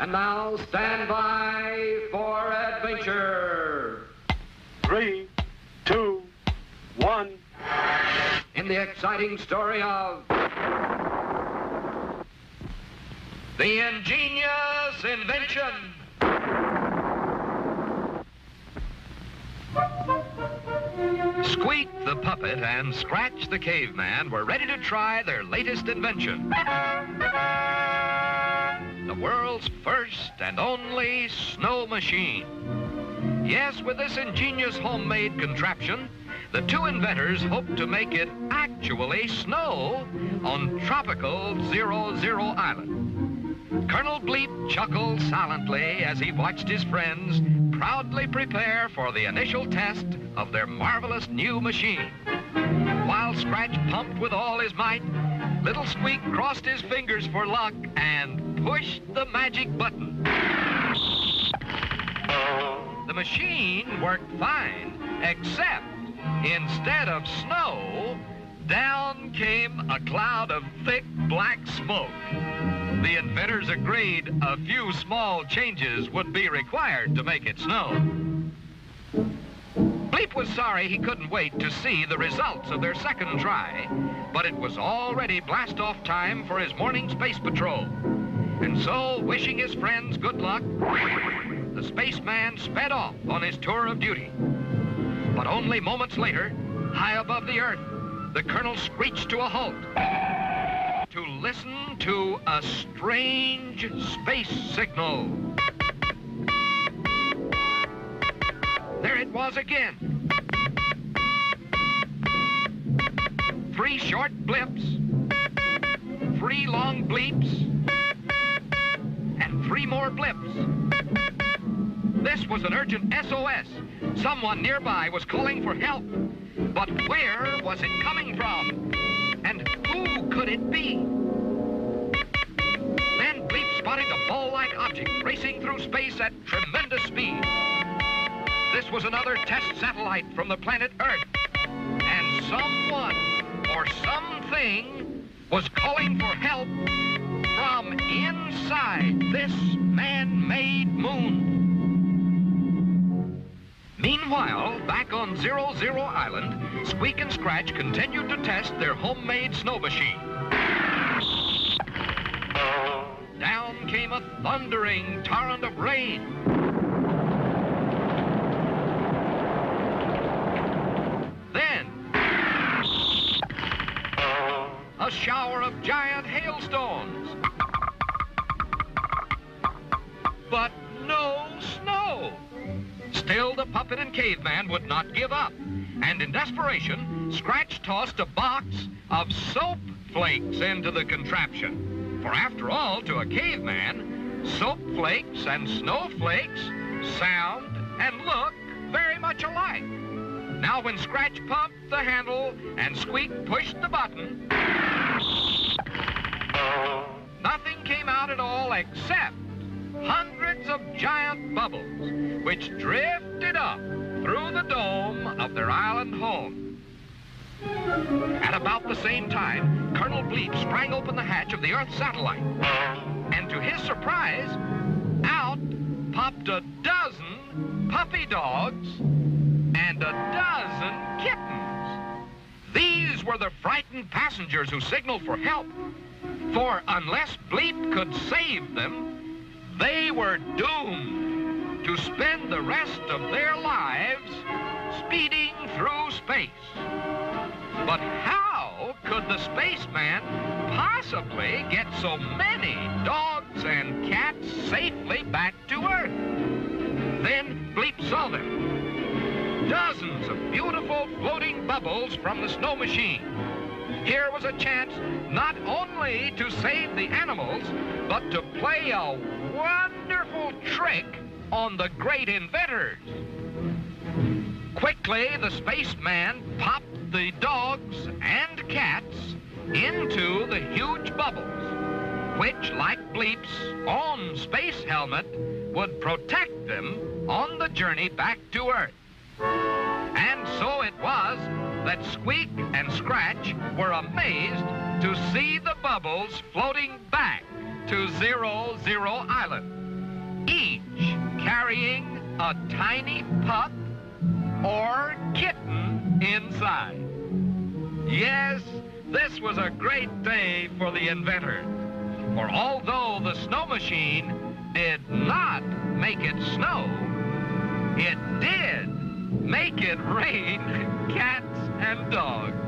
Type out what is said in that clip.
And now stand by for adventure. 3, 2, 1. In the exciting story of the Ingenious Invention. Squeak the puppet and Scratch the caveman were ready to try their latest invention. The world's first and only snow machine. Yes, with this ingenious homemade contraption, the two inventors hoped to make it actually snow on tropical 00 Island. Colonel Bleep chuckled silently as he watched his friends proudly prepare for the initial test of their marvelous new machine. While Scratch pumped with all his might, little Squeak crossed his fingers for luck and pushed the magic button. The machine worked fine, except instead of snow, down came a cloud of thick black smoke. The inventors agreed a few small changes would be required to make it snow. Bleep was sorry he couldn't wait to see the results of their second try, but it was already blast-off time for his morning space patrol. And so, wishing his friends good luck, the spaceman sped off on his tour of duty. But only moments later, high above the Earth, the colonel screeched to a halt to listen to a strange space signal. There it was again. 3 short blips, 3 long bleeps, and 3 more blips. This was an urgent SOS. Someone nearby was calling for help. But where was it coming from? And who could it be? Then Bleep spotted a ball-like object racing through space at tremendous speed. This was another test satellite from the planet Earth. And someone or something was calling for help from inside this man-made moon. Meanwhile, back on 00 Island, Squeak and Scratch continued to test their homemade snow machine. Down came a thundering torrent of rain. Then, a shower of giant hailstones. But no snow. Still, the puppet and caveman would not give up. And in desperation, Scratch tossed a box of soap flakes into the contraption. For after all, to a caveman, soap flakes and snowflakes sound and look very much alike. Now, when Scratch pumped the handle and Squeak pushed the button, nothing came out at all except hundreds of giant bubbles, which drifted up through the dome of their island home. At about the same time, Colonel Bleep sprang open the hatch of the Earth satellite. And to his surprise, out popped a dozen puppy dogs and a dozen kittens. These were the frightened passengers who signaled for help. For unless Bleep could save them, they were doomed to spend the rest of their lives speeding through space. But how could the spaceman possibly get so many dogs and cats safely back to Earth? Then Bleep saw them. Dozens of beautiful floating bubbles from the snow machine. Here was a chance not only to save the animals, but to play a wonderful trick on the great inventors. Quickly, the spaceman popped the dogs and cats into the huge bubbles, which, like Bleep's own space helmet, would protect them on the journey back to Earth. And so it was that Squeak and Scratch were amazed to see the bubbles floating back to 00 Island. carrying a tiny pup or kitten inside. Yes, this was a great day for the inventor. For although the snow machine did not make it snow, it did make it rain cats and dogs.